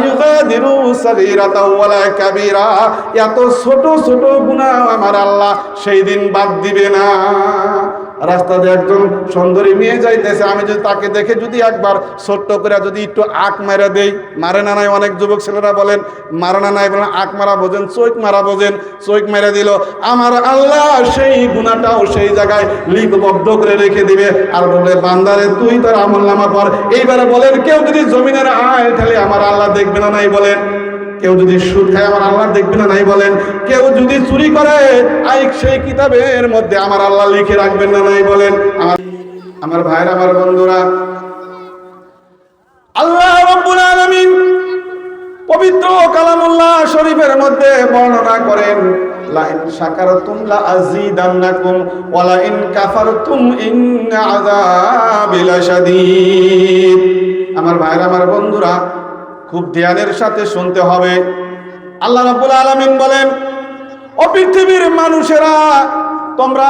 ইউগাদিরু সাগীরাতাও ওয়ালা কাবীরা, এত ছোট ছোট গুনাহ আমার আল্লাহ সেই দিন বাদ দিবে না। রাস্তাতে একজন সুন্দরী মেয়ে যাইতেছে, আমি যদি তাকে দেখে যদি একবার ছোট্ট করে যদি একটু আঁক মারা দেই, মারে না নাই, অনেক যুবক ছেলেরা বলেন মারে না নাই, বলেন আঁক মারা বোঝেন, চোখ মারা বোঝেন, চোখ মেরে দিল, আমার আল্লাহ সেই গুনাহটাও সেই জায়গায় লিপিবদ্ধ করে রেখে দিবে আর বলে বান্দারে তুই তোর আমলনামা পড়। এইবারে বলেন কেউ যদি জমিনের আয় ঠেলে আমার আল্লাহ দেখবে না নাই বলেন? কেউ যদি সুদ খায় আমার আল্লাহ দেখবে না নাই বলেন? কেউ যদি চুরি করে আইক সেই কিতাবের মধ্যে আমার আল্লাহ লিখে রাখবেন না নাই বলেন? আমার ভাইরা, আমার বন্ধুরা, আল্লাহ রাব্বুল আলামিন পবিত্র কালামুল্লাহ শরীফের মধ্যে বর্ণনা করেন, লা ইন শাকারতুম লা আযীদান্নাকুম ওয়া লা ইন কাফারতুম ইন্না আযাবি লাশাদীদ। আমার ভাইরা, আমার বন্ধুরা, খুব ধ্যানের সাথে শুনতে হবে। আল্লাহ রাব্বুল আলামিন বলেন, ও পৃথিবীর মানুষেরা, তোমরা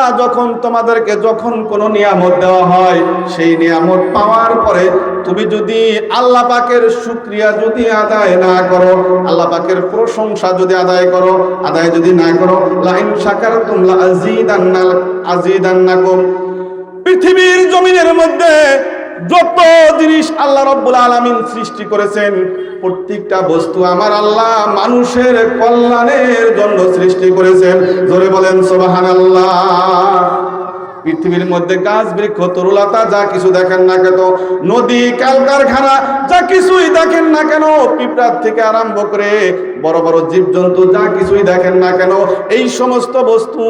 তোমাদেরকে যখন কোনো নিয়ামত দেওয়া হয়, সেই নিয়ামত পাওয়ার পরে তুমি যদি আল্লাহ পাকের শুকরিয়া যদি আদায় না করো, আল্লাহ পাকের প্রশংসা যদি আদায় যদি না করো, লা ইন শাকারতুম লা আযীদান্নাকুম। পৃথিবীর জমিনের মধ্যে যত জিনিস আল্লাহ রাব্বুল আলামিন সৃষ্টি করেছেন, প্রত্যেকটা বস্তু আমার আল্লাহ মানুষের কল্যাণের জন্য সৃষ্টি করেছেন। জোরে বলেন সুবহানাল্লাহ। পৃথিবীর মধ্যে গাছ বৃক্ষ তরুলতা যা কিছু দেখেন না কেন, নদী কলকারখানা যা কিছুই দেখেন না কেন, পিঁপড়ার থেকে আরম্ভ করে বড় বড় জীবজন্তু যা কিছুই দেখেন না কেন, এই সমস্ত বস্তু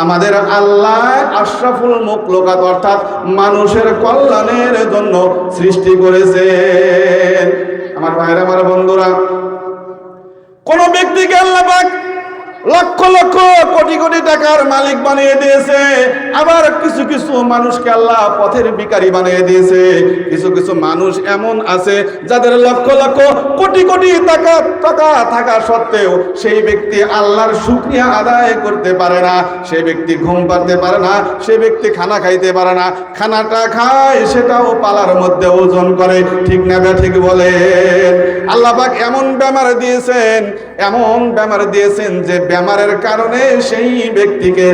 আমাদের আল্লাহ আশরাফুল মাখলুকাত অর্থাৎ মানুষের কল্যাণের জন্য সৃষ্টি করেছেন। আমার ভাইরা, আমার বন্ধুরা, কোন ব্যক্তিকে আল্লাহ পাক লক্ষ লক্ষ কোটি কোটি টাকার মালিক বানিয়ে দিয়েছে, আবার কিছু কিছু মানুষকে আল্লাহ পথের ভিখারি বানিয়ে দিয়েছে। কিছু কিছু মানুষ এমন আছে যাদের লক্ষ লক্ষ কোটি কোটি টাকা থাকা সত্ত্বেও সেই ব্যক্তি আল্লাহর শুকরিয়া আদায় করতে পারে না, সেই ব্যক্তি ঘুম পাড়তে পারে না, সেই ব্যক্তি খানা খাইতে পারে না, খানাটা খায় সেটাও পালার মধ্যে ওজন করে। ঠিক না ঠিক বলেন? আল্লাহ পাক এমন বেমার দিয়েছেন যে বেমারের কারণে সেই ব্যক্তিকে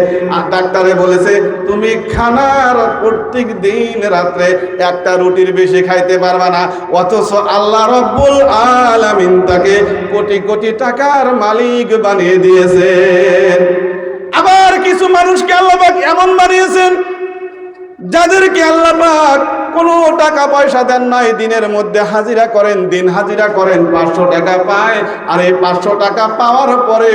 ডাক্তারে বলেছে তুমি খানার প্রত্যেক দিন রাত্রে একটা রুটির বেশি খাইতে পারবা না, অথচ আল্লাহ রাব্বুল আলামিন তাকে কোটি কোটি টাকার মালিক বানিয়ে দিয়েছেন। আবার কিছু মানুষকে আল্লাহ পাক এমন বানিয়েছেন যাদেরকে আল্লাহ পাক কোনো টাকা পয়সা দেন নাই, দিনের মধ্যে হাজিরা করেন, দিন হাজিরা করেন, 500 টাকা পায়। আর এই 500 টাকা পাওয়ার পরে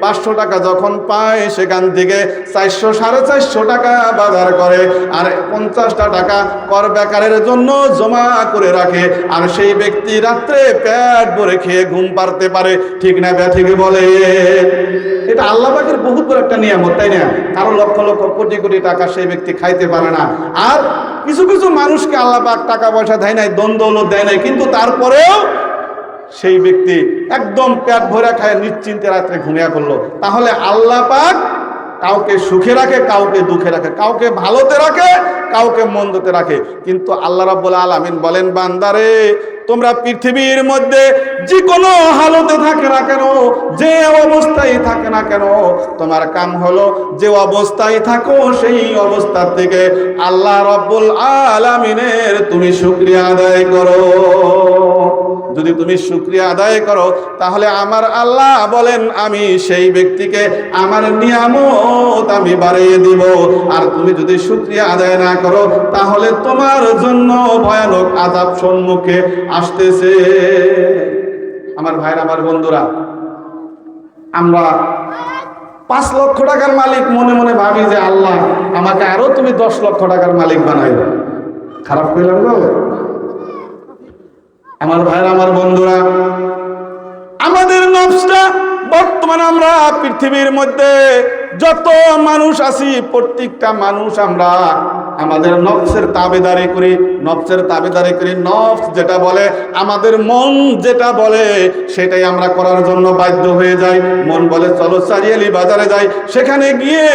500 টাকা যখন পায় সেখান থেকে 400 450 টাকা বাজার করে, আর 50টা টাকা কর বেকারের জন্য জমা করে রাখে, আর সেই ব্যক্তি রাত্রে পেট ভরে খেয়ে ঘুম পাড়তে পারে। ঠিক না ঠিক বলে? এটা আল্লাহ পাকের বহুত বড় একটা নিয়ামত, তাই না? কারো লক্ষ লক্ষ কোটি কোটি টাকা সেই ব্যক্তি খাইতে পারে না। আর কিছু কিছু মানুষকে আল্লাহ পাক টাকা পয়সা দেয় নাই, দ্বন্দ্ব দেয় নাই, কিন্তু তারপরেও সেই ব্যক্তি একদম পেট ভরে খায়, নিশ্চিন্তে রাত্রে ঘুমিয়ে পড়লো। তাহলে আল্লাহ পাক কাউকে সুখে রাখে, কাউকে দুঃখে রাখে, কাউকে ভালোতে রাখে, কাউকে মন্দতে রাখে। কিন্তু আল্লাহ রাব্বুল আলামিন বলেন, বান্দারে তোমরা পৃথিবীর মধ্যে যে কোনো হালতে থাকে না কেন, যে অবস্থায় থাকে না কেন, তোমার কাম হলো যে অবস্থায় থাকো সেই অবস্থা থেকে আল্লাহ রাব্বুল আলামিনের তুমি শুকরিয়া আদায় করো। যদি তুমি শুকরিয়া আদায় করো তাহলে আমার আল্লাহ বলেন আমি সেই ব্যক্তিকে আমার নিয়ামত আমি বাড়িয়ে দিব। আর তুমি যদি শুকরিয়া আদায় না করো তাহলে তোমার জন্য ভয়ানক আযাব সম্মুখে আসতেছে। আমার ভাইরা, আমার বন্ধুরা, আমরা 5 লক্ষ টাকার মালিক মনে মনে ভাবি যে আল্লাহ আমাকে আরো তুমি 10 লক্ষ টাকার মালিক বানাইবে। খারাপ কইলাম গো? আমার ভাইরা, আমার বন্ধুরা, আমাদের নফসটা বর্তমানে আমরা পৃথিবীর মধ্যে যত মানুষ আছি প্রত্যেকটা মানুষ আমরা আমাদের নফসের তাবেদারি করি। নফস যেটা বলে, আমাদের মন যেটা বলে সেটাই আমরা করার জন্য বাধ্য হয়ে যাই। মন বলে চলো চারিয়ালি বাজারে যাই, সেখানে গিয়ে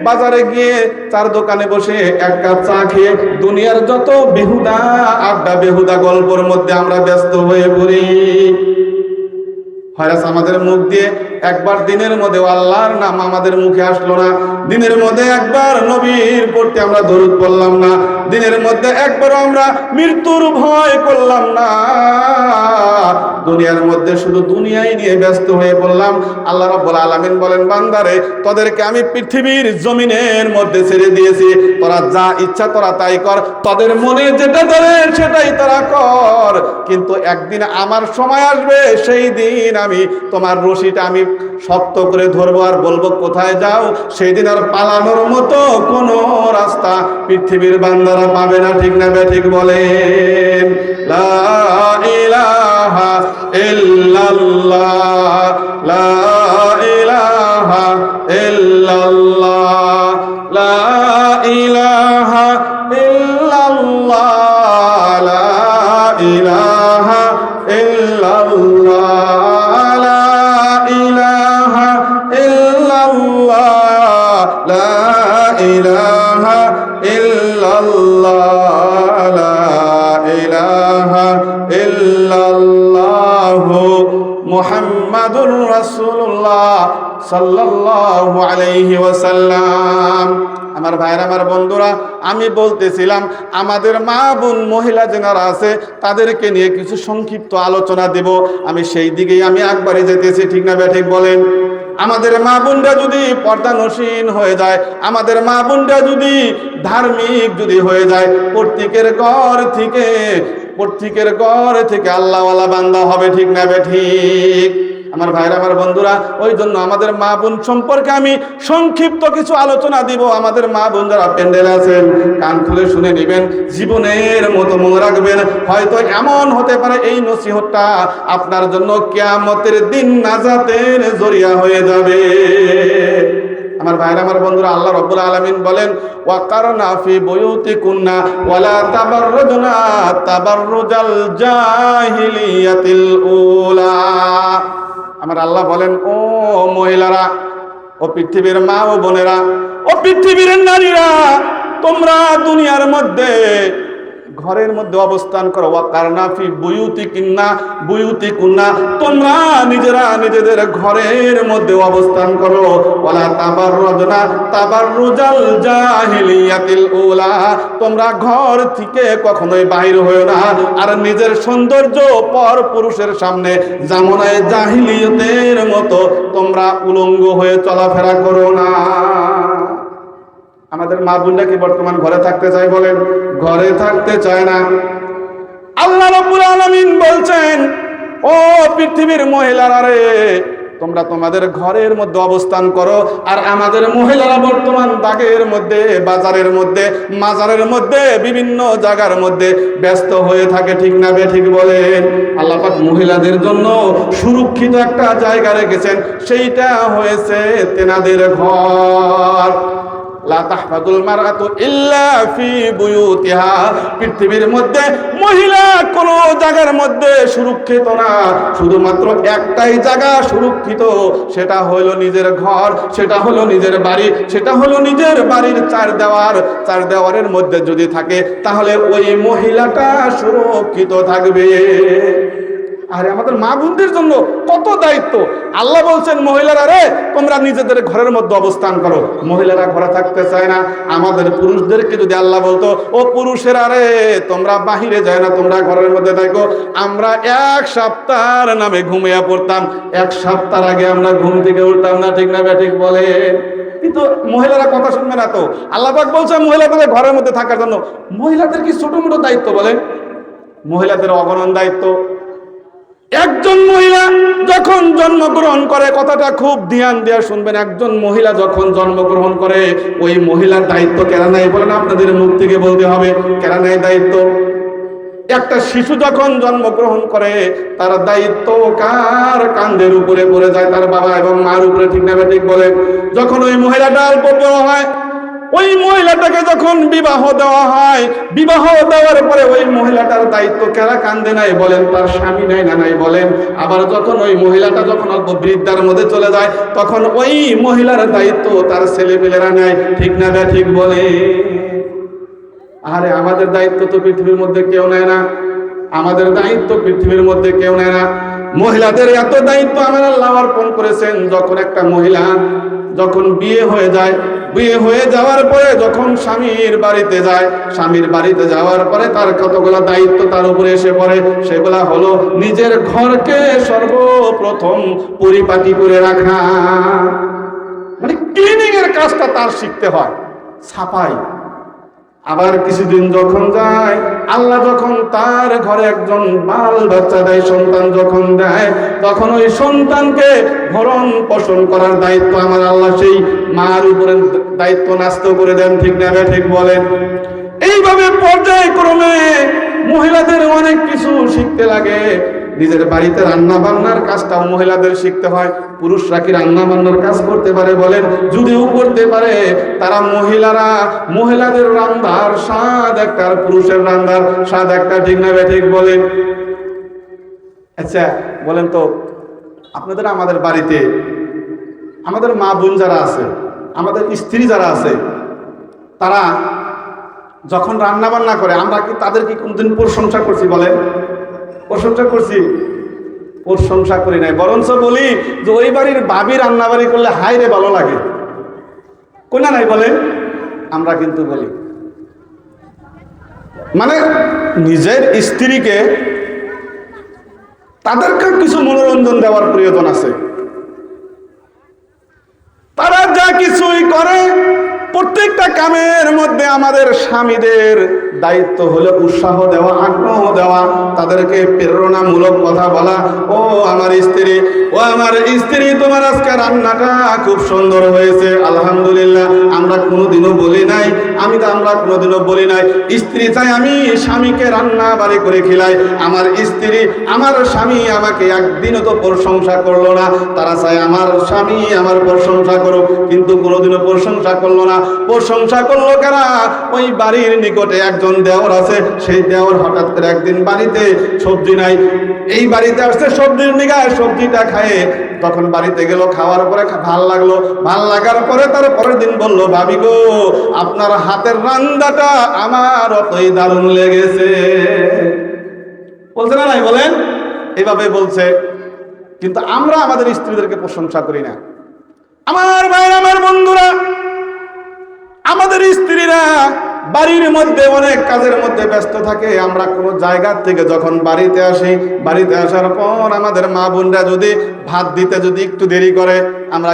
বাজারে গিয়ে চার দোকানে বসে 1 কাপ চা খেয়ে দুনিয়ার যত বেহুদা আড্ডা বেহুদা গল্পের মধ্যে আমরা ব্যস্ত হয়ে পড়ি। হয়রাস আমাদের মুখ দিয়ে একবার দিনের মধ্যে আল্লাহর নাম আমাদের মুখে আসলো না, দিনের মধ্যে একবার নবীর পড়তে আমরা দরুদ পড়লাম না, দিনের মধ্যে একবার আমরা মৃত্যুর ভয় করলাম না, দুনিয়ার মধ্যে শুধু দুনিয়াই নিয়ে ব্যস্ত হয়ে পড়লাম। আল্লাহ রাব্বুল আলামিন বলেন, বান্দারে তোদেরকে আমি পৃথিবীর জমিনের মধ্যে ছেড়ে দিয়েছি, তোরা যা ইচ্ছা তোরা তাই কর, তোদের মনে যেটা ধরে সেটাই তোরা কর, কিন্তু একদিন আমার সময় আসবে, সেই দিন আমি তোমার রশিটা আমি শক্ত করে ধরবো আর বলবো কোথায় যাও, সেই দিন আর পালানোর মতো কোনো রাস্তা পৃথিবীর বান্দারা পাবে না। ঠিক না ঠিক বলেন? লা ইলাহা ইল্লাল্লাহ, লা ইলাহা ইল্লাল্লাহ, লা ইলাহা ইল্লাল্লাহ, লা ইলাহা ইল্লাল্লাহ, লা ইলাহা ইল্লাল্লাহ, লা ইলাহা ইল্লাল্লাহ, লা ইলাহা ইল্লাল্লাহ মুহাম্মাদুর রাসূলুল্লাহ সাল্লাল্লাহু আলাইহি ওয়াসাল্লাম। আমার ভাইরা, আমার বন্ধুরা, আমি বলতেছিলাম আমাদের মা বোন মহিলা যারা আছে তাদেরকে নিয়ে কিছু সংক্ষিপ্ত আলোচনা দেব, আমি সেই দিকেই আমি একবারে যেতেছি। ঠিক না ঠিক বলেন? আমাদের মা বোনরা যদি পর্দানসীন হয়ে যায়, আমাদের মা বোনরা যদি ধার্মিক যদি হয়ে যায়, প্রত্যেকের ঘর থেকে আল্লাহওয়ালা বান্দা হবে। ঠিক না ঠিক? আমার ভাইরা, আমার বন্ধুরা, ওই জন্য আমাদের মা বোন সম্পর্কে আমি সংক্ষিপ্ত কিছু আলোচনা দিব। আমাদের মা বোন যারা প্যান্ডেলে আছেন কান খুলে শুনে নেবেন, জীবনের মতো মনে রাখবেন। হয়তো এমন হতে পারে এই নসিহতটা আপনার জন্য কিয়ামতের দিন নাজাতের জরিয়া হয়ে যাবে। আমার ভাইরা, আমার বন্ধুরা, আল্লাহ রাব্বুল আলামিন বলেন, ওয়াকারনা ফি বুয়ুতিকুন্না ওয়ালা তাবাররুজনা তাবাররুজাল জাহিলিয়াতিল উলা। আমার আল্লাহ বলেন, ও মহিলারা, ও পৃথিবীর মা ও বোনেরা, ও পৃথিবীর নারীরা, তোমরা দুনিয়ার মধ্যে ঘরের মধ্যে অবস্থান করো। ওয়াকারনা ফি বুয়ুতিকুন্না, তোমরা নিজেরা নিজেদের ঘরের মধ্যে অবস্থান করো। ওয়ালা তাবাররুজনা তাবাররুজাল জাহিলিয়াতিল উলা, তোমরা ঘর থেকে কখনোই বাইর হয়ো না আর নিজের সৌন্দর্য পর পুরুষের সামনে জামানায়ে জাহিলিয়তের মতো তোমরা উলঙ্গ হয়ে চলাফেরা করো না। আমাদের মা বোনরা কি বর্তমান ঘরে থাকতে চায়? বলেন, ঘরে থাকতে চায় না। আল্লাহ রাব্বুল আলামিন বলছেন, ও পৃথিবীর মহিলারা রে, তোমরা তোমাদের ঘরের মধ্যে অবস্থান করো। আর আমাদের মহিলারা বর্তমান বাগের মধ্যে, বাজারের মধ্যে, মাজারের মধ্যে, বিভিন্ন জায়গার মধ্যে ব্যস্ত হয়ে থাকে। ঠিক না ঠিক বলেন? আল্লাহ পাক মহিলাদের জন্য সুরক্ষিত একটা জায়গা রেখেছেন, সেইটা হয়েছে তেনাদের ঘর। লা তাহফাদুল মারআতু ইল্লা ফি বুয়ুতিহা, পৃথিবীর মধ্যে মহিলা কোন জায়গার মধ্যে সুরক্ষিত না, শুধুমাত্র একটাই জায়গা সুরক্ষিত, সেটা হলো নিজের ঘর, সেটা হলো নিজের বাড়ি, সেটা হলো নিজের বাড়ির চার দেওয়ারের মধ্যে যদি থাকে তাহলে ওই মহিলাটা সুরক্ষিত থাকবে। আরে আমাদের মা বোনদের জন্য কত দায়িত্ব। আল্লাহ বলছেন, মহিলারা রে, তোমরা নিজেদের ঘরের মধ্যে অবস্থান করো। মহিলারা ঘরে থাকতে চায় না। আমাদের পুরুষদেরকে যদি আল্লাহ বলতো, ও পুরুষেরা রে, তোমরা বাহিরে যায় না, তোমরা ঘরের মধ্যে থাকো, আমরা এক সপ্তাহের নামে ঘুমিয়ে পড়তাম, এক সপ্তাহ আগে আমরা ঘুম থেকে উঠতাম না। ঠিক না ঠিক বলে? কিন্তু মহিলারা কথা শুনবে না তো। আল্লাহ পাক বলছে মহিলাদের ঘরের মধ্যে থাকার জন্য। মহিলাদের কি ছোট মোটো দায়িত্ব? বলেন, মহিলাদের অগণন দায়িত্ব। একজন মহিলা যখন জন্মগ্রহণ করে, কথাটা খুব ধ্যান দিয়ে শুনবেন, একজন মহিলা যখন জন্মগ্রহণ করে, ওই মহিলার দায়িত্ব কেন নাই? বলেন, আপনাদের মুখ থেকে বলতে হবে কেন নাই দায়িত্ব। একটা শিশু যখন জন্মগ্রহণ করে, তার দায়িত্ব কার কাঁধের উপরে পড়ে যায়? তার বাবা এবং মার উপরে। ঠিক না ঠিক বলে? যখন ওই মহিলাটা অল্প বড় হয়, ওই মহিলাটাকে যখন বিবাহ দেওয়া হয়, বিবাহ দেওয়ার পরে ওই মহিলাটার দায়িত্ব কারা কাঁধে নাই? বলেন, তার স্বামী নাই না নাই? বলেন। আবার যখন ওই মহিলাটা যখন অল্প বৃদ্ধার মধ্যে চলে যায়, তখন ওই মহিলার দায়িত্ব তার ছেলেমেয়েরা নেয়। ঠিক না ঠিক বলে? আরে আমাদের দায়িত্ব তো পৃথিবীর মধ্যে কেউ নেয় না, আমাদের দায়িত্ব পৃথিবীর মধ্যে কেউ নেয় না। মহিলাদের এত দায়িত্ব আমার আল্লাহ অর্পণ করেছেন। যখন একটা মহিলা যখন বিয়ে হয়ে যায়, বিয়ে হয়ে যাওয়ার পরে যখন স্বামীর বাড়িতে যায়, স্বামীর বাড়িতে যাওয়ার পরে তার কতগুলো দায়িত্ব তার উপরে এসে পড়ে। সেগুলা হলো নিজের ঘরকে সর্বপ্রথম পরিপাটি করে রাখা, মানে ক্লিনিং এর কাজটা তার শিখতে হয়, সাফাই। আবার কিছুদিন যখন যায়, আল্লাহ যখন তার ঘরে একজন বাল বাচ্চা দেয়, সন্তান যখন দেয়, তখন ওই সন্তানকে ভরণ পোষণ করার দায়িত্ব আমার আল্লাহ সেই মার উপরে দায়িত্ব ন্যস্ত করে দেন। ঠিক না ঠিক বলেন? এইভাবে পর্যায়ক্রমে মহিলাদের অনেক কিছু শিখতে লাগে। নিজের বাড়িতে রান্না বান্নার কাজটাও মহিলাদের শিখতে হয়। পুরুষরা কি রান্না বান্নার কাজ করতে পারে বলেন? যদিও করতে পারে, তারা মহিলাদের রান্নার স্বাদ একটা, আর পুরুষের রান্নার স্বাদ একটা। ঠিক না ঠিক বলেন? আচ্ছা বলেন তো, আপনাদের আমাদের বাড়িতে আমাদের মা বোন যারা আছে, আমাদের স্ত্রী যারা আছে, তারা যখন রান্না বান্না করে, আমরা কি তাদের কি কোনদিন প্রশংসা করছি বলেন? প্রশংসা করছি? প্রশংসা করি নাই, বরঞ্চ বলি যে ওই বাড়ির ভাবি রান্না বাড়ি করলে হাই রে ভালো লাগে, কোনা নাই বলেন? আমরা কিন্তু বলি। মানে নিজের স্ত্রীকে তাদেরকে কিছু মনোরঞ্জন দেওয়ার প্রয়োজন আছে। তারা যা কিছুই করে, প্রত্যেকটা কামের মধ্যে আমাদের স্বামীদের দায়িত্ব হলো উৎসাহ দেওয়া, আগ্রহ দেওয়া, তাদেরকে প্রেরণামূলক কথা বলা। ও আমার স্ত্রী, ও আমার স্ত্রী, তোমার আজকে রান্নাটা খুব সুন্দর হয়েছে, আলহামদুলিল্লাহ। আমরা কোনোদিনও বলি নাই, আমরা কোনোদিনও বলি নাই স্ত্রী চাই আমি স্বামীকে রান্না বাড়ি করে খিলাই। আমার স্ত্রী, আমার স্বামী আমাকে একদিনও তো প্রশংসা করলো না। তারা চায় আমার স্বামী আমার প্রশংসা করুক, কিন্তু কোনোদিনও প্রশংসা করলো না। প্রশংসা করলো কারা? ওই বাড়ির নিকটে একজন দেওর আছে, সেই দেওর হঠাৎ করে একদিন বাড়িতে সবজি নাই, এই বাড়িতে আসছে সবজির নিগায়, সবজিটা খায়, তখন বাড়িতে গেল, খাওয়ার পরে ভাল লাগলো, ভাল লাগার পরে তার পরের দিন বললো, ভাবি গো আপনার হাতের রান্নাটা আমার অতই দারুণ লেগেছে। বলছে না নাই বলেন? এইভাবে বলছে। কিন্তু আমরা আমাদের স্ত্রীদেরকে প্রশংসা করি না। আমার ভাইরা, আমার বন্ধুরা, আমাদের স্ত্রীরা বাড়ির মধ্যে অনেক কাজের মধ্যে ব্যস্ত থাকে। আমরা কোনো জায়গা থেকে যখন বাড়িতে আসি, বাড়িতে আসার পর আমাদের মা বোনরা যদি ভাত দিতে যদি একটু দেরি করে, আমরা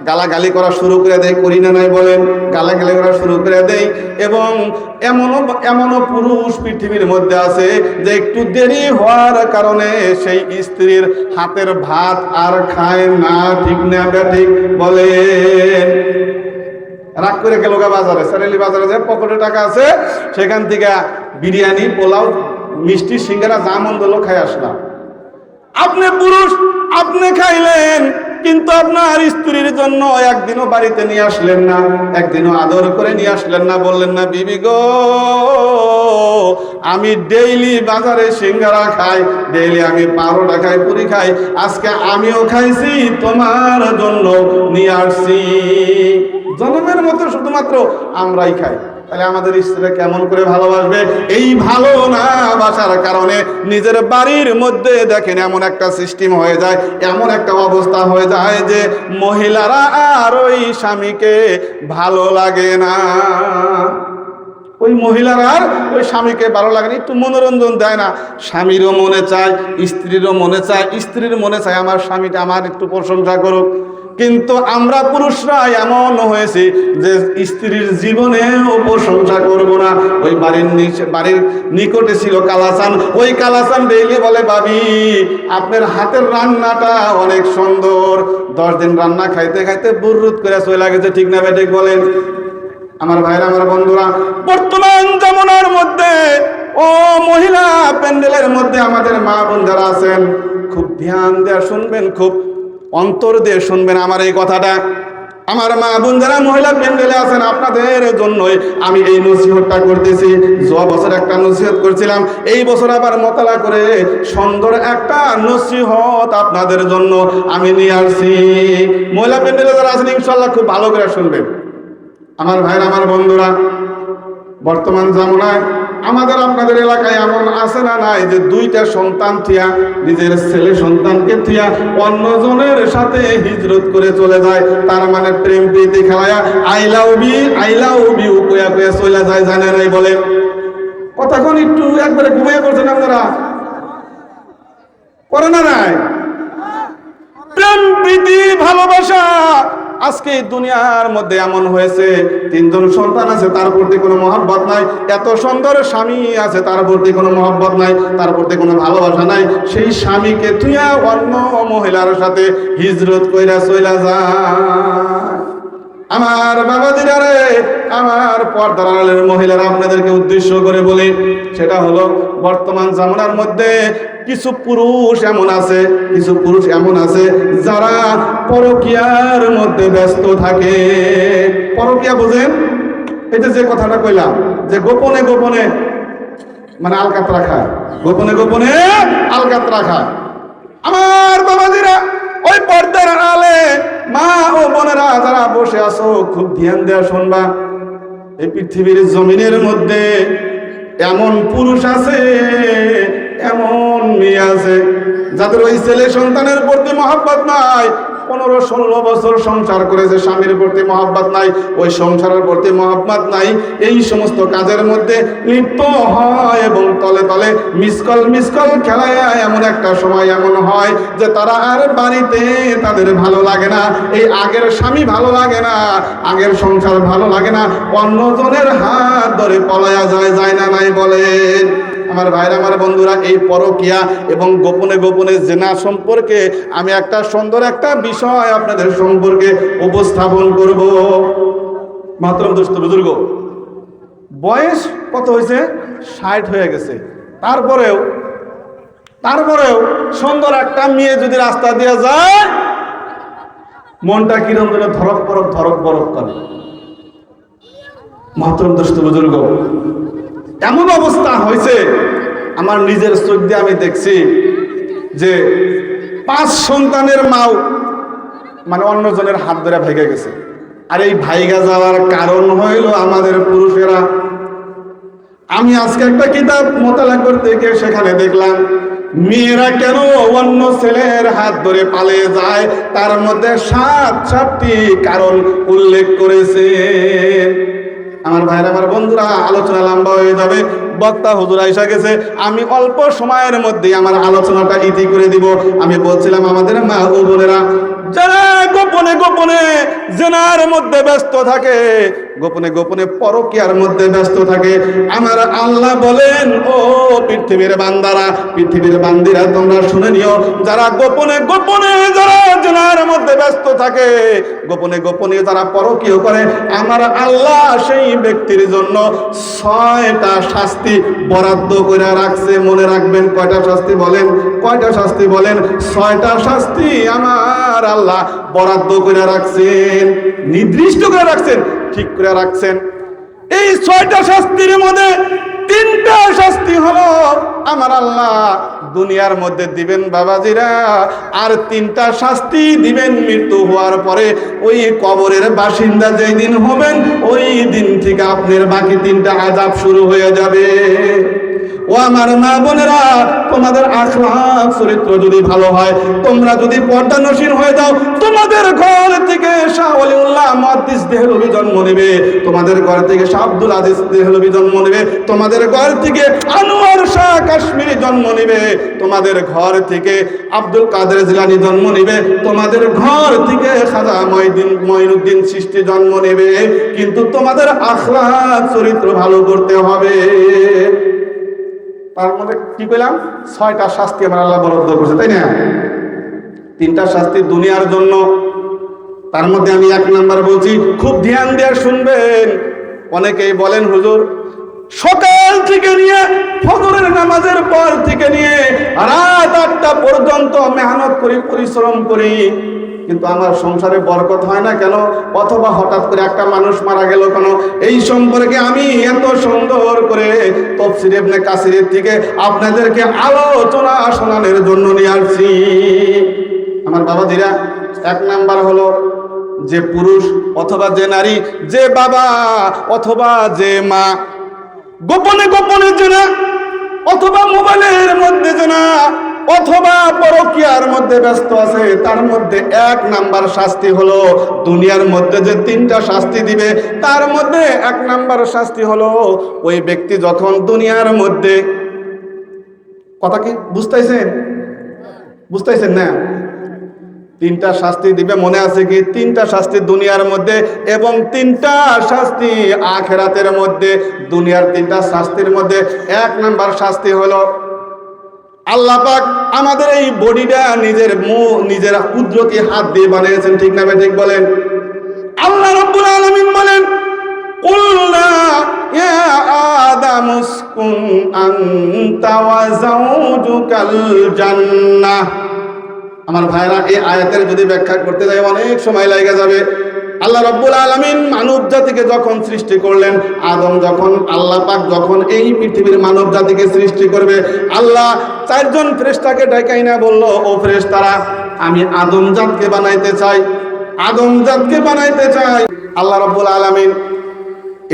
গালাগালি করা শুরু করে দেই, করি না নাই বলেন? গালাগালি করা শুরু করে দেই। এবং এমনও পুরুষ পৃথিবীর মধ্যে আছে যে একটু দেরি হওয়ার কারণে সেই স্ত্রীর হাতের ভাত আর খায় না। ঠিক না ঠিক বলেন? রাগ করে গেল বাজারে, সারেলি বাজারে যায়, পকেটে টাকা আছে, সেখান থেকে বিরিয়ানি, পোলাও, মিষ্টি, সিঙ্গারা যা মন দিল খাই আসলাম। আপনি পুরুষ, আপনি খাইলেন, কিন্তু আপনার স্ত্রীর জন্য একদিনও বাড়িতে নিয়ে আসলেন না, একদিনও আদর করে নিয়ে আসলেন না। বললেন না, বিবি গো আমি ডেইলি বাজারে সিঙ্গারা খাই, ডেইলি আমি পারোটা খাই, পুরি খাই, আজকে আমিও খাইছি, তোমার জন্য নিয়ে আসছি। জনমের মতো শুধুমাত্র আমরাই খাই। তাহলে আমাদের স্ত্রীরা কেমন করে ভালোবাসবে? এই ভালো না বাসার কারণে নিজের বাড়ির মধ্যে দেখেন এমন একটা সিস্টেম হয়ে যায়, এমন একটা অবস্থা হয়ে যায় যে মহিলারা আর ওই স্বামীকে ভালো লাগে না। ওই মহিলারা আর ওই স্বামীকে ভালো লাগে না, একটু মনোরঞ্জন দেয় না। স্বামীরও মনে চায়, স্ত্রীরও মনে চায়, স্ত্রীর মনে চায় আমার স্বামীটা আমার একটু প্রশংসা করুক। কিন্তু আমরা পুরুষরা এমন হয়েছে যে স্ত্রীর জীবনেও প্রশংসা করবো না। ওই বাড়ির নিকটে ছিল কালাচান, ওই কালাচান ডেইলি বলে, ভাবি আপনার হাতের রান্নাটা অনেক সুন্দর। 10 দিন রান্না খাইতে খাইতে বুররুত করে চলে গেছে। ঠিক না ঠিক বলেন? আমার ভাইরা, আমার বন্ধুরা, বর্তমান জামানার মধ্যে ও মহিলা প্যান্ডেলের মধ্যে আমাদের মা বোন যারা আছেন, খুব ধ্যান দিয়ে শুনবেন, খুব অন্তর দিয়ে শুনবেন আমার এই কথাটা। আমার মা বোন যারা মহিলা প্যান্ডেলে আছেন, আপনাদের জন্যই আমি এই নসিহতটা করতেছি। গত বছর একটা নসিহত করছিলাম, এই বছর আবার মতলা করে সুন্দর একটা নসিহত আপনাদের জন্য আমি নিয়ে আসছি। মহিলা প্যান্ডেলে যারা আছেন ইনশাআল্লাহ খুব ভালো করে শুনবেন। আমার ভাইরা, আমার বন্ধুরা, বর্তমান জামানায় আমাদের আপনাদের এলাকায় এমন আছে না নাই যে দুইটা সন্তান থিয়া, নিজের ছেলে সন্তানকে থিয়া অন্যজনের সাথে হিজরত করে চলে যায়, তার মানে প্রেম প্রীতি খেলায়া আই লাভ ইউ কয়া কয়া চলে যায়, জানে নাই বলেন? কতক্ষণ একটু একবারে ঘুমিয়ে পড়ছেন আপনারা? করে না নাই? প্রেম প্রীতি ভালোবাসা আজকে দুনিয়ার মধ্যে এমন হয়েছে, তিনজন সন্তান আছে তার প্রতি কোনো মহব্বত নাই, এত সুন্দর স্বামী আছে তার প্রতি কোনো মহব্বত নাই, তার প্রতি কোনো ভালোবাসা নাই, সেই স্বামীকে তুইয়া অন্য মহিলার সাথে হিজরত কইরা চইলা যায়। আমার বাবাজিরা রে, আমার পর্দার আড়ালের মহিলারা, আপনাদেরকে উদ্দেশ্য করে বলি, সেটা হলো বর্তমান জামানার মধ্যে কিছু পুরুষ এমন আছে যারা পরকীয়ার মধ্যে ব্যস্ত থাকে। পরকীয়া বুঝেন? এই যে কথাটা কইলাম যে গোপনে গোপনে মানে আলকাত রাখা, গোপনে গোপনে আলকাত রাখা। আমার বাবাজিরা, ওই পর্দার আড়ালে মা ও বোনেরা যারা বসে আছো, খুব ধ্যান দেয়া শুনবা। এই পৃথিবীর জমিনের মধ্যে এমন পুরুষ আছে, এমন মেয়ে আছে যাদের ওই ছেলে সন্তানের প্রতি মহব্বত নাই, 15-16 বছর সংসার করেছে, স্বামীর প্রতি মহব্বত নাই, ওই সংসারের প্রতি মহব্বত নাই, এই সমস্ত কাজের মধ্যে লিপ্ত হয় এবং তলে তলে মিসকল খেলায় এমন একটা সময় এমন হয় যে তারা আর বাড়িতে তাদের ভালো লাগে না, এই আগের স্বামী ভালো লাগে না, আগের সংসার ভালো লাগে না, অন্যজনের হাত ধরে পলায়া যায় না নাই বলেন? আমার ভাইরা, আমার বন্ধুরা, এই পরকীয়া এবং গোপনে গোপনে জেনা সম্পর্কে আমি একটা সুন্দর একটা বিষয় আপনাদের সম্পর্কে উপস্থাপন করব। মাত্র দোস্ত বুজুর্গ, বয়স কত হয়েছে? 60 হয়ে গেছে, তারপরেও সুন্দর একটা মেয়ে যদি রাস্তা দিয়ে যায়, মনটা কিরম যেন ধরক বরক করে। মাত্র দোস্ত বুজুর্গ, এমন অবস্থা হয়েছে, আমার নিজের চোখ দিয়ে আমি দেখছি যে 5 সন্তানের মাও মানে অন্যজনের হাত ধরে ভেঙে গেছে। আর এই ভাইগা যাওয়ার কারণ হইল আমাদের পুরুষেরা। আমি আজকে একটা কিতাব মোতালা করতে গিয়ে সেখানে দেখলাম মেয়েরা কেন অন্য ছেলের হাত ধরে পালিয়ে যায়, তার মধ্যে 7টি কারণ উল্লেখ করেছে। আমার ভাইরা, আমার বন্ধুরা, আলোচনা লম্বা হয়ে যাবে, বক্তা হুজুর আইসা গেছে, আমি অল্প সময়ের মধ্যে আমার আলোচনাটা ইতি করে দিব। আমি বলছিলাম আমাদের মা ও বোনেরা যারা গোপনে গোপনে জেনার মধ্যে ব্যস্ত থাকে, গোপনে গোপনে পরকীয়ার মধ্যে ব্যস্ত থাকে, আমার আল্লাহ বলেন, ও পৃথিবীর বান্দারা, পৃথিবীর বান্দিরা, তোমরা শুনে নিও, যারা গোপনে গোপনে যারা জেনার মধ্যে ব্যস্ত থাকে, গোপনে গোপনে যারা পরকীয়া করে, আমার আল্লাহ সেই ব্যক্তির জন্য 6টা শাস্তি বরাদ্দ করে রাখছে। মনে রাখবেন, কয়টা শাস্তি বলেন? কয়টা শাস্তি বলেন? 6টা শাস্তি আমার আল্লাহ বরাদ্দ করে রাখছেন, নির্দিষ্ট করে রাখছেন, ঠিক করে রাখছেন। এই 6টা শাস্তির মধ্যে 3টা শাস্তি হলো আমার আল্লাহ দুনিয়ার মধ্যে দিবেন বাবাজিরা, আর 3টা শাস্তি দিবেন মৃত্যু হওয়ার পরে। ওই কবরের বাসিন্দা যেই দিন হবেন, ওই দিন থেকে আপনার বাকি 3টা আযাব শুরু হয়ে যাবে। ও আমার মা বোনেরা, তোমাদের আখলাক চরিত্র যদি ভালো হয়, তোমরা যদি পর্দানসীন হয়ে যাও, তোমাদের ঘর থেকে শাহ ওলিউল্লাহ মুহাদ্দিস দেহলভী জন্ম নেবে, তোমাদের ঘর থেকে শাহ আব্দুল আজিজ দেহলভী জন্ম নেবে, তোমাদের ঘর থেকে আনোয়ার শাহ কাশ্মীরি জন্ম নেবে, তোমাদের ঘর থেকে আব্দুল কাদের জিলানী জন্ম নেবে, তোমাদের ঘর থেকে খাজা মঈনুদ্দিন চিশতি জন্ম নেবে, কিন্তু তোমাদের আখলাক চরিত্র ভালো করতে হবে। তার মধ্যে কি পেলাম? 6টা শাস্তি আমার আল্লাহ বরাদ্দ করেছে, তাই না? 3টা শাস্তি দুনিয়ার জন্য। তার মধ্যে আমি 1 নাম্বার বলছি, খুব ধ্যান দিয়ে শুনবেন। অনেকেই বলেন, হুজুর সকাল থেকে নিয়ে ফজরের নামাজের পর থেকে নিয়ে রাত 8টা পর্যন্ত মেহনত করি, পরিশ্রম করি, কিন্তু আমার সংসারে বরকত হয় না কেন? অথবা হঠাৎ করে একটা মানুষ মারা গেল কেন? এই সম্পর্কে আমি এত সুন্দর করে তাফসীর ইবনে কাসিরের থেকে আপনাদেরকে আলোচনা শোনানোর জন্য নিয়ে আসছি। আমার বাবাজিরা, 1 নাম্বার হলো যে পুরুষ অথবা যে নারী, যে বাবা অথবা যে মা গোপনে গোপনে জেনা, অথবা মোবাইলের মধ্যে জেনা, অথবা পরকীয়ার মধ্যে ব্যস্ত আছে, তার মধ্যে 1 নাম্বার শাস্তি হলো দুনিয়ার মধ্যে যে 3টা শাস্তি দিবে তার মধ্যে 1 নাম্বার শাস্তি হলো ওই ব্যক্তি যখন দুনিয়ার মধ্যে, কথা কি বুঝতেছেন? বুঝতেছেন না? 3টা শাস্তি দিবে, মনে আছে কি? 3টা শাস্তি দুনিয়ার মধ্যে এবং 3টা শাস্তি আখিরাতের মধ্যে। দুনিয়ার 3টা শাস্তির মধ্যে 1 নাম্বার শাস্তি হলো আল্লাহ পাক আমাদের এই বডিটা নিজের কুদরতি হাত দিয়ে বানিয়েছেন, ঠিক না ঠিক বলেন? আল্লাহ রাব্বুল আলামিন বলেন, কুলনা ইয়া আদাম উসকুন আনতা ওয়া যাওজুকাল জান্নাহ। আমার ভাইরা, এই আয়াতের যদি ব্যাখ্যা করতে যাই অনেক সময় লাগে যাবে। আল্লাহ রাব্বুল আলামিন মানব জাতিকে যখন সৃষ্টি করলেন, আদম যখন, আল্লাহ পাক যখন এই পৃথিবীর মানব জাতিকে সৃষ্টি করবে, আল্লাহ 4 জন ফেরেশতাকে ডাকাই না বলল, ও ফেরেশতারা, আমি আদম জাতকে বানাইতে চাই, আদম জাতকে বানাইতে চাই। আল্লাহ রাব্বুল আলামিন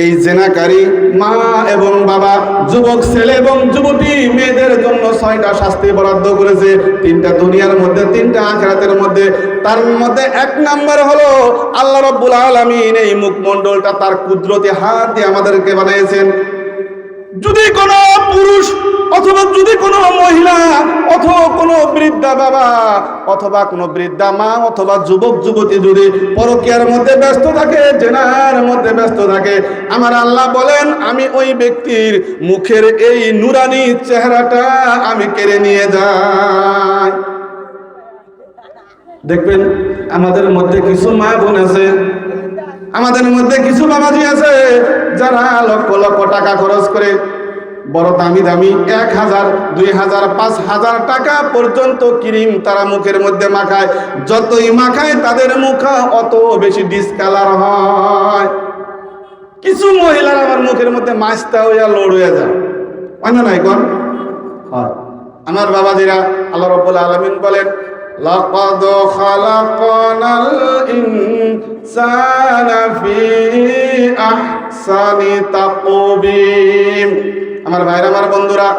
এই জেনাকারী মা এবং বাবা, যুবক ছেলে এবং যুবতী মেয়েদের জন্য 6টা শাস্তি বরাদ্দ করেছে, 3টা দুনিয়ার মধ্যে, 3টা আখিরাতের মধ্যে। তার মধ্যে 1 নাম্বার হলো আল্লাহ রাব্বুল আলামিন এই মুখমণ্ডলটা তার কুদরতি হাত দিয়ে আমাদেরকে বানিয়েছেন। যদি কোনো পুরুষ অথবা যদি কোনো মহিলা অথবা কোনো বৃদ্ধা বাবা অথবা কোনো বৃদ্ধা মা অথবা যুবক যুবতী যদি পরকীয়ার মধ্যে ব্যস্ত থাকে, জেনার মধ্যে ব্যস্ত থাকে, আমার আল্লাহ বলেন আমি ওই ব্যক্তির মুখের এই নুরানি চেহারাটা আমি কেড়ে নিয়ে যাই। দেখবেন আমাদের মধ্যে কিছু মা বোন আছে, আমাদের মধ্যে কিছু বাবাজি আছে যারা লক্ষ লক্ষ টাকা খরচ করে বড় দামি দামি 1000, 2000, 5000 টাকা পর্যন্ত ক্রিম তারা মুখের মধ্যে মাখায়। যতই মাখায় তাদের মুখ অত বেশি ডিসকালার হয়। কিছু মহিলার আমার মুখের মধ্যে মাছটা হইয়া লোড হয়ে যায়, অন্য নাই কোন হয়। আমার বাবাজিরা, আল্লাহ রাব্বুল আলামিন বলেন, লাকাদ খালাকনাল ইনসানা ফি আহসানি তাকবীম। আমার ভাইরা, আমার বন্ধুরা,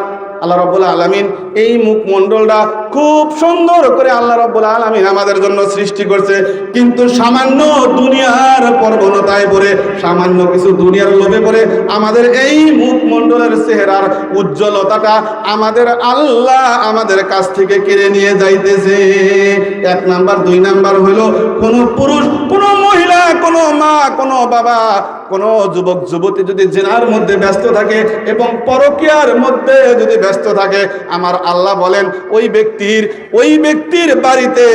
আল্লাহ রাব্বুল আলামিন এই মুখমণ্ডলটা খুব সুন্দর করে আল্লাহ রাব্বুল আলামিন আমাদের জন্য সৃষ্টি করছে। কিন্তু সামান্য দুনিয়ার প্রবণতায় পড়ে, সামান্য কিছু দুনিয়ার লোভে পড়ে আমাদের এই মুখমণ্ডলের চেহারার উজ্জ্বলতাটা আমাদের আল্লাহ আমাদের কাছ থেকে কেড়ে নিয়ে যাইতেছে। 1 নাম্বার, 2 নাম্বার হলো কোন পুরুষ, কোন মহিলা, কোন মা, কোন বাবা, কোন যুবক যুবতী যদি জিনার মধ্যে ব্যস্ত থাকে এবং পরকীয়ার মধ্যে যদি ব্যস্ত থাকে, আমার আল্লাহ বলেন ওই ব্যক্তির বাড়িতে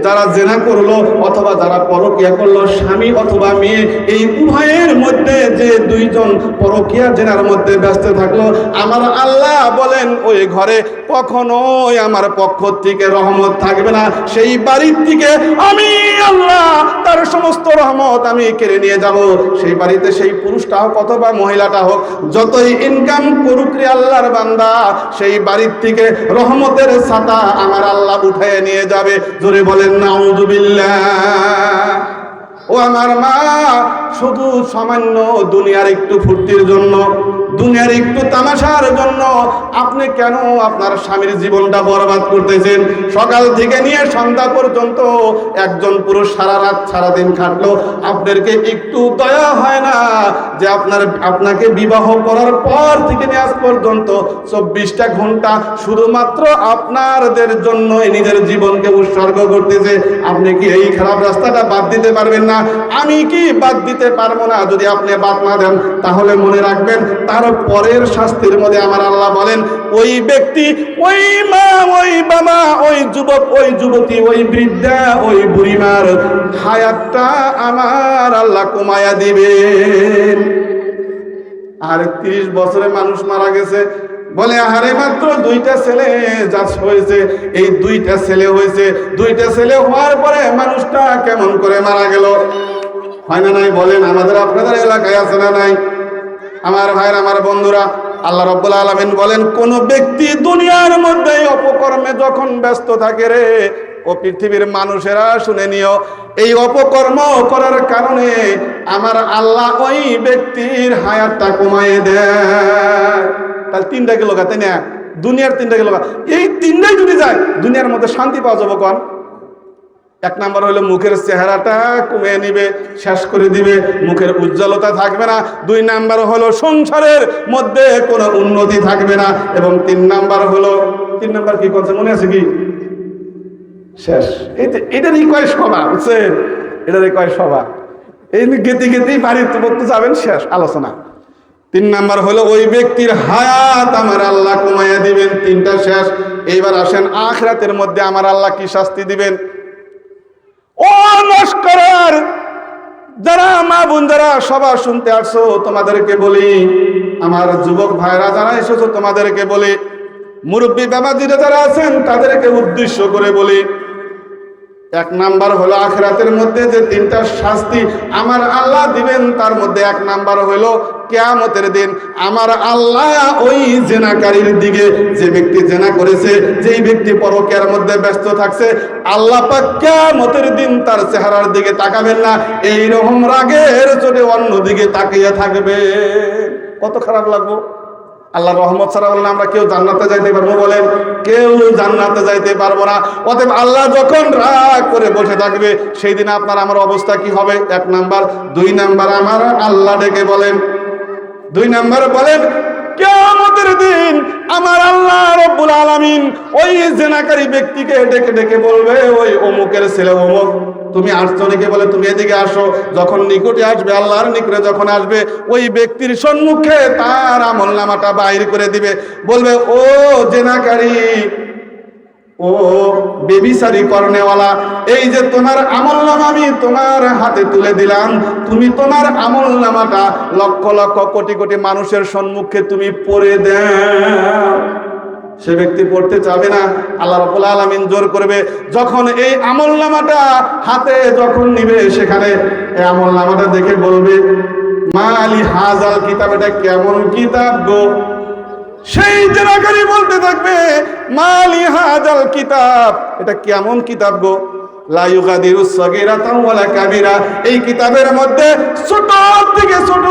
যারা জিনা করলো অথবা যারা পরকীয়া করলো, স্বামী অথবা মেয়ে, এই উভয়ের মধ্যে যে 2 জন পরকীয়া জিনার মধ্যে ব্যস্ত থাকলো, আমার আল্লাহ বলেন ওই ঘরে কখনোই আমার পক্ষ থেকে রহমত থাকবে না। সেই বাড়ির থেকে আমি আল্লাহ তার সমস্ত রহমত আমি কেড়ে নিয়ে যাব। সেই বাড়িতে সেই পুরুষটা হোক অথবা মহিলাটা হোক, যতই ইনকাম করুক রে আল্লাহর বান্দা, সেই বাড়ির থেকে রহমতের ছাতা আমার আল্লাহ উঠিয়ে নিয়ে যাবে। জোরে বলেন নাউযুবিল্লাহ। ও আমার মা, শুধু সামান্য দুনিয়ার একটু ফুর্তির জন্য, দুনিয়ার একটু তামাশার জন্য আপনি কেন আপনার স্বামীর জীবনটা বরবাদ করতেছেন? সকাল থেকে নিয়ে সন্ধ্যা পর্যন্ত একজন পুরুষ সারা রাত সারাদিন খাটলো, আপনাদেরকে একটু দয়া হয় না যে আপনাকে বিবাহ করার পর থেকে নিয়ে আজ পর্যন্ত 24টা ঘন্টা শুধুমাত্র আপনাদের জন্য নিজের জীবনকে উৎসর্গ করতেছে? আপনি কি এই খারাপ রাস্তাটা বাদ দিতে পারবেন না? আমি কি বাদ দিতে পারবো না? যদি আপনি বাদ না দেন তাহলে মনে রাখবেন তার পরের শাস্তির মধ্যে আমার আল্লাহ বলেন ওই ব্যক্তি, ওই মা, ওই বাবা, ওই যুবক, ওই যুবতী, ওই বৃদ্ধা, ওই বুড়িমার হায়াতটা আমার আল্লাহ কমায়া দিবেন। আর 30 বছরে মানুষ মারা গেছে, বলে আরে মাত্র 2টা ছেলে যা হয়েছে, এই 2টা ছেলে হয়েছে, 2টা ছেলে হওয়ার পরে মানুষটা কেমন করে মারা গেল? হয় না নাই বলেন? আমাদের আপনাদের এলাকায় আছে না নাই? আমার ভাইরা, আমার বন্ধুরা, আল্লাহ রাব্বুল আলামিন বলেন কোন ব্যক্তি দুনিয়ার মধ্যে অপকর্মে যখন ব্যস্ত থাকে রে, ও পৃথিবীর মানুষেরা শুনে নিও, এই অপকর্ম করার কারণে আমার আল্লাহ ওই ব্যক্তির হায়াতটা কমায় দেয়। তাহলে তিনটা গেল গা, তাই না? দুনিয়ার তিনটা গেল গা। এই তিনটাই যদি যায় দুনিয়ার মধ্যে শান্তি পাওয়া যাবে কোন? এক নাম্বার হলো মুখের চেহারাটা কমিয়ে নিবে, শেষ করে দিবে, মুখের উজ্জ্বলতা থাকবে না। দুই নাম্বার হলো সংসারের মধ্যে কোনো উন্নতি থাকবে না। এবং তিন নাম্বার কি করছে মনে আছে কি? শেষ। এটারই কয় সভা, বুঝছেন? এটারই কয় সভা। এই গেতে গেতেই বাড়ির তো যাবেন, শেষ আলোচনা। তিন নাম্বার হলো ওই ব্যক্তির হায়াত আমার আল্লাহ কমাইয়া দিবেন, তিনটা শেষ। এইবার আসেন আখিরাতের মধ্যে আমার আল্লাহ কি শাস্তি দিবেন। ও নস্করার যারা মা বোন যারা সবার শুনতে আসছো, তোমাদেরকে বলি, আমার যুবক ভাইরা যারা এসেছো তোমাদেরকে বলি, মুরব্বী বাবাজিরা যারা আছেন তাদেরকে উদ্দেশ্য করে বলি, এক নাম্বার হলো আখিরাতের মধ্যে যে তিনটা শাস্তি আমার আল্লাহ দিবেন, তার মধ্যে এক নাম্বার হলো কিয়ামতের দিন আমার আল্লাহ ওই জেনাকারীর দিকে, যে ব্যক্তি জেনা করেছে, যেই ব্যক্তি পরকীয়ার মধ্যে ব্যস্ত থাকছে, আল্লাহ পাক কিয়ামতের দিন তার চেহারার দিকে তাকাবেন না, এই রকম রাগের চোটে অন্য দিকে তাকিয়ে থাকবে। কত খারাপ লাগবো। আল্লাহর রহমত ছাড়া বললে আমরা কেউ জান্নাতে যাইতে পারবো? বলেন, কেউ জান্নাতে যাইতে পারবো না। অতএব আল্লাহ যখন রাগ করে বসে থাকবে, সেই দিন আপনার আমার অবস্থা কি হবে? এক নাম্বার। দুই নাম্বার আমার আল্লাহ ডেকে বলেন, দুই নাম্বার বলেন, কিয়ামতের দিন আমার আল্লাহ রব্বুল আলামিন ওই জেনাকারী ব্যক্তিকে ডেকে ডেকে বলবে, ওই অমুকের ছেলে অমুক, তুমি আসছো নাকি? বলে তুমি এদিকে আসো। যখন নিকটে আসবে, আল্লাহর নিকটে যখন আসবে, ওই ব্যক্তির সম্মুখে তার আমলনামাটা বাইর করে দিবে, বলবে, ও জেনাকারী, ও বেবিচারি করনেওয়ালা, এই যে তোমার আমলনামা আমি তোমার হাতে তুলে দিলাম, তুমি তোমার আমলনামাটা লক্ষ লক্ষ কোটি কোটি মানুষের সম্মুখে তুমি পড়ে দাও। সে ব্যক্তি পড়তে চাবে না, আল্লাহ রাব্বুল আলামিন জোর করবে। যখন এই আমলনামাটা হাতে যখন নিবে, সেখানে এই আমলনামাটা দেখে বলবে, মালি হাজাল কিতাব, এটা কেমন কিতাব গো? সেই জেনাকারী বলতে থাকবে, মালি হাজাল কিতাব, এটা কেমন কিতাব গো? লা ইউগাদিরু সাগীরাতাও ওয়ালা কাবীরা, এই কিতাবের মধ্যে ছোট থেকে ছোট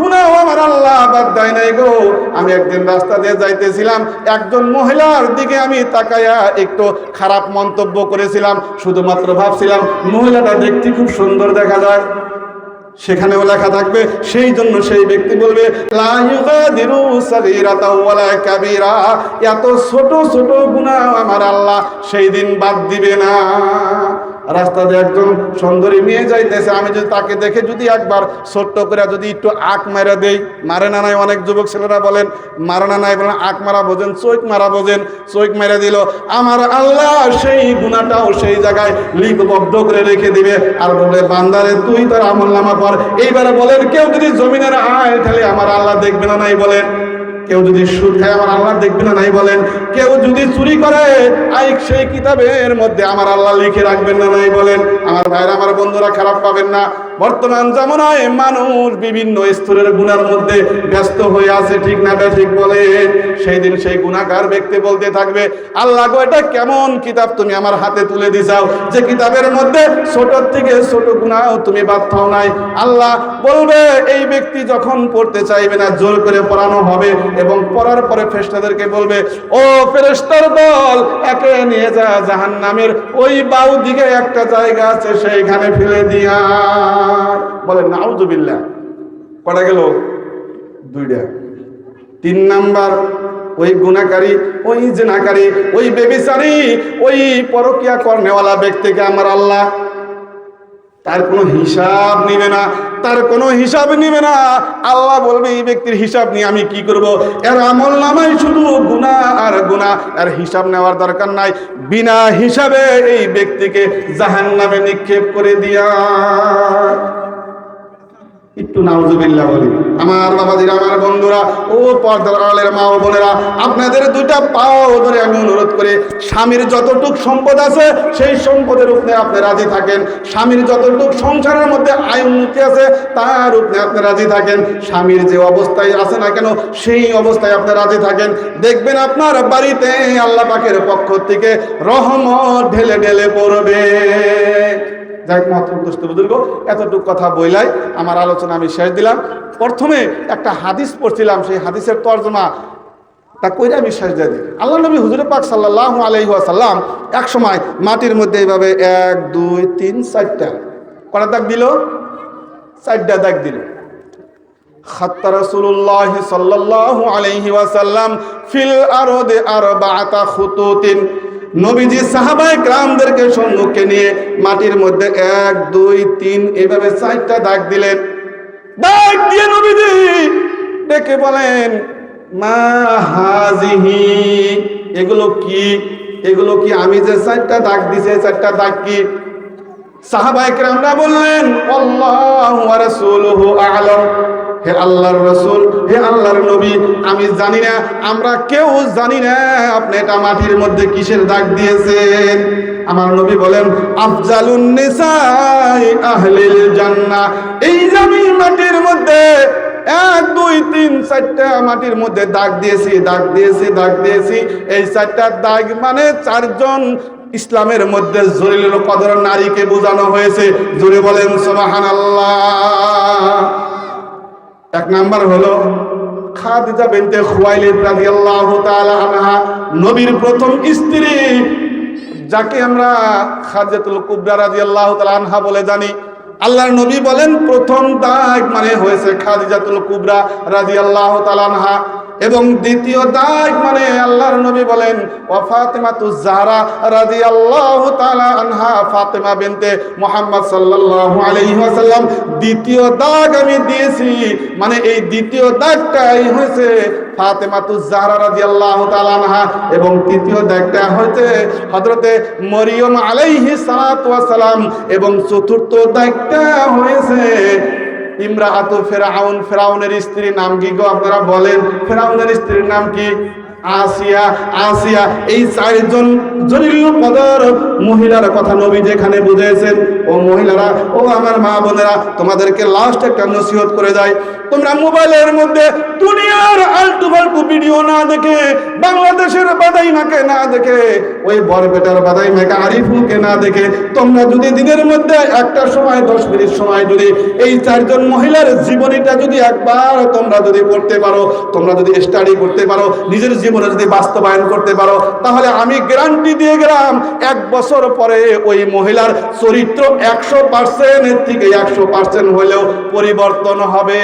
গুনাহ আমার আল্লাহ বাদ দেয় নাই গো। আমি একদিন রাস্তা দিয়ে যাইতেছিলাম, একজন মহিলার দিকে আমি তাকায়া একটু খারাপ মন্তব্য করেছিলাম, শুধুমাত্র ভাবছিলাম মহিলাটা দেখতে খুব সুন্দর দেখা যায়, সেখানেও লেখা থাকবে। সেই জন্য সেই ব্যক্তি বলবে, লা ইউগাদিরু সাগীরাতাও ওয়ালা কাবীরা, এত ছোট ছোট গুনাহ আমার আল্লাহ সেই দিন বাদ দিবে না। রাস্তাতে একজন সুন্দরী মেয়ে যাইতেছে, আমি যদি তাকে দেখে যদি একবার ছোট্ট করে যদি একটু আঁক মারা দেই, মারে না নাই? অনেক যুবক ছেলেরা বলেন মারে না নাই, বলেন আঁক মারা বোঝেন, চোখ মারা বোঝেন, চোখ মেরে দিল, আমার আল্লাহ সেই গুনাহটাও সেই জায়গায় লিপিবদ্ধ করে রেখে দিবে, আর বলে, বান্দারে তুই তোর আমলনামা পড়। এইবারে বলেন, কেউ যদি জমিনের আয় ঠেলে আমার আল্লাহ দেখবে না নাই? বলেন, কেউ যদি সুদ খায় আমার আল্লাহ দেখবে না নাই? বলেন, কেউ যদি চুরি করে আইক সেই কিতাবের মধ্যে আমার আল্লাহ লিখে রাখবেন না নাই? বলেন, আমার ভাইরা, আমার বন্ধুরা, খারাপ পাবেন না। বর্তমান জামানায় মানুষ বিভিন্ন স্তরের গুনার মধ্যে ব্যস্ত হয়ে আছে, ঠিক না ঠিক? বলেন, সেই দিন সেই গুনাহগার ব্যক্তি বলতে থাকবে, আল্লাহ গো, এটা কেমন কিতাব তুমি আমার হাতে তুলে দিছাও, যে কিতাবের মধ্যে ছোট থেকে ছোট গুনাহ তুমি বাদ দাও নাই। আল্লাহ বলবে, এই ব্যক্তি যখন পড়তে চাইবে না, জোর করে পড়ানো হবে, এবং পড়ার পরে ফেরেশতাদেরকে বলবে, ও ফেরেশতার দল, একে নিয়ে যা জাহান্নামের ওই বাউ দিকে একটা জায়গা আছে, সেইখানে ফেলে দিয়া। বলেন নাউযুবিল্লাহ। কটা গেল? দুইটা। তিন নাম্বার, ওই গুনাহকারী, ওই জিনাকারী, ওই বেবিচারী, ওই পরকীয়া করনেওয়ালা ব্যক্তিকে আমার আল্লাহ তার কোনো হিসাব নিবে না, তার কোনো হিসাব নিবে না। আল্লাহ বলবে, এই ব্যক্তির হিসাব নিয়ে আমি কি করব? এর আমলনামায় শুধু গুনাহ আর গুনাহ, আর হিসাব নেওয়ার দরকার নাই। বিনা হিসাবে এই ব্যক্তিকে জাহান্নামে নিক্ষেপ করে দিয়া। একটু নাউজুবিল্লাহ বলি। আমার বাবাজিরা, আমার বন্ধুরা, ও পর্দার আড়ালের মা ও বোনেরা, আপনাদের দুইটা পাও ধরে আমি অনুরোধ করে, স্বামীর যতটুক সম্পদ আছে সেই সম্পদের উপরে আপনি রাজি থাকেন। স্বামীর যতটুক সংসারের মধ্যে আয় উন্নতি আছে তার উপরে আপনি রাজি থাকেন। স্বামীর যে অবস্থায় আছে না কেন সেই অবস্থায় আপনি রাজি থাকেন। দেখবেন আপনার বাড়িতে আল্লাহ পাকের পক্ষ থেকে রহমত ঢেলে ঢেলে পড়বে। যাই হোক, মহতরম দোস্ত বুজুর্গ, এতটুকু কথা বইলাই আমার আলোচনা আমি শেষ দিলাম। প্রথমে একটা হাদিস পড়ছিলাম, সেই হাদিসের তর্জমা তা কইরে আমি শেষ দিয়ে দিই। আল্লাহ নবী হুজুর পাক সাল্লাল্লাহু আলাইহি ওয়াসাল্লাম এক সময় মাটির মধ্যে এইভাবে 1 2 3 4টা কটা দাগ দিল, 4টা দাগ দিল। খাত্তা রাসূলুল্লাহ সাল্লাল্লাহু আলাইহি ওয়াসাল্লাম ফিল আরদি আরবাআতা খুতুতিন। নবীজি সাহাবায়ে কেরামদেরকে সম্মুখে নিয়ে মাটির মধ্যে 1 2 3 এইভাবে 4টা দাগ দিলেন। দাগ দিয়ে নবীজি ডেকে বলেন, মা হাজিহি, এগুলো কি? এগুলো কি? আমি যে 4টা দাগ দিছি, 4টা দাগ কি? সাহাবায়ে কেরামরা বললেন, আল্লাহু ওয়া রাসূলুহু আ'লাম। হে আল্লাহর রাসূল, হে আল্লাহর নবী, আমি জানি না, আমরা কেউ জানি না আপনি এটা মাটির মধ্যে কিসের দাগ দিয়েছেন। আমার নবী বলেন, আফজালুন নিসাই আহলিল জান্নাহ। এই যে আমি মাটির মধ্যে 1 2 3 4টা মাটির মধ্যে দাগ দিয়েছি, দাগ দিয়েছি, দাগ দিয়েছি, এই 4টা দাগ মানে 4জন ইসলামের মধ্যে জলিলুল কদর নারীকে বোঝানো হয়েছে। জোরে বলেন সুবহানাল্লাহ। 1 নাম্বার হলো খাদিজা বিনতে খুয়াইলিদ রাদিয়াল্লাহু তাআলা আনহা, নবীর প্রথম স্ত্রী, যাকে আমরা খাদিজাতুল কুবরা রাদিয়াল্লাহু তাআলা আনহা বলে জানি। আল্লাহর নবী বলেন প্রথম দাগ মানে হয়েছে খাদিজাতুল কুবরা রাদিয়াল্লাহু তাআলা আনহা, এবং দ্বিতীয় দাগ মানে আল্লাহর নবী বলেন ওয়া ফাতিমাতুজ জাহরা রাদিয়াল্লাহু তাআলা আনহা, ফাতিমা বিনতে মুহাম্মদ সাল্লাল্লাহু আলাইহি ওয়াসাল্লাম দ্বিতীয় দাগ আমি দিয়েছি, মানে এই দ্বিতীয় দাগটাই হয়েছে ফাতিমাতুজ জাহরা রাদিয়াল্লাহু তাআলা আনহা, এবং তৃতীয় দাগটা হয়েছে হযরতে মরিয়ম আলাইহিস সালাতু ওয়াস সালাম, এবং চতুর্থ দাগটা হয়েছে ইমরাআতু ফিরআউন। ফিরআউনের স্ত্রীর নাম কি গো আপনারা বলেন? ফিরআউনের স্ত্রীর নাম কি? আসিয়া। আসিয়া। এই 4জন জলিলুল কদর মহিলার কথা নবী যেখানে বুঝিয়েছেন, ও মহিলারা, ও আমার মা বোনেরা, তোমাদেরকে লাস্ট একটা নসিহত করে যায়। তোমরা মোবাইলের মধ্যে দুনিয়ার আলতু ফালতু ভিডিও না দেখে, বাংলাদেশের বাদাইমাকে না দেখে, ওই বরপেটার বাদাইমাকে আরিফুলকে না দেখে, তোমরা যদি দিনের মধ্যে একটা সময় 10 মিনিট সময় যদি এই 4জন মহিলার জীবনীটা যদি একবার তোমরা যদি পড়তে পারো, তোমরা যদি স্টাডি করতে পারো, নিজের জীবনে যদি বাস্তবায়ন করতে পারো, তাহলে আমি গ্যারান্টি দিয়ে গেলাম 1 বছর পরে ওই মহিলার চরিত্র 100% থেকে 100% হলেও পরিবর্তন হবে।